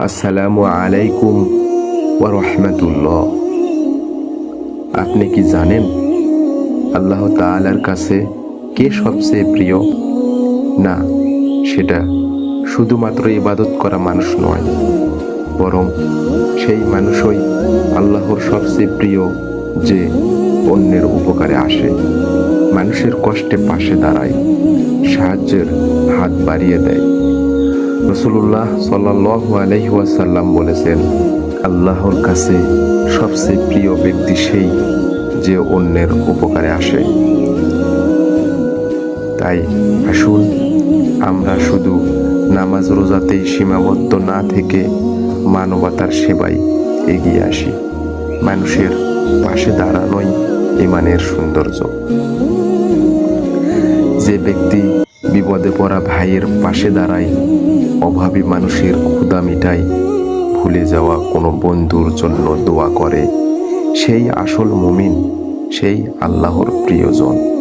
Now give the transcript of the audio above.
আসসালামু আলাইকুম ওয়া রাহমাতুল্লাহ। আপনি কি জানেন আল্লাহ তাআলার কাছে কে সবচেয়ে প্রিয়? না, সেটা শুধুমাত্র ইবাদত করা মানুষ নয়, বরং সেই মানুষই আল্লাহর সবচেয়ে প্রিয় যে অন্যের উপকারে আসে, মানুষের কষ্টে পাশে দাঁড়ায়, সাহায্যের হাত বাড়িয়ে দেয়। রাসূলুল্লাহ সাল্লাল্লাহু আলাইহি ওয়াসাল্লাম বলেছেন, আল্লাহর কাছে সবচেয়ে প্রিয় ব্যক্তি সেই যে অন্যের উপকারে আসে। তাই আসুন আমরা শুধু নামাজ রোজাতেই সীমাবদ্ধ না থেকে মানবতার সেবায় এগিয়ে আসি। মানুষের পাশে দাঁড়ানোই ঈমানের সৌন্দর্য। যে ব্যক্তি বিপদে পড়া ভাইয়ের পাশে দাঁড়ায়, অভাবী মানুষের ক্ষুধা মিটায়, ভুলে যাওয়া কোনো বন্ধুর জন্য দোয়া করে, সেই আসল মুমিন, সেই আল্লাহর প্রিয়জন।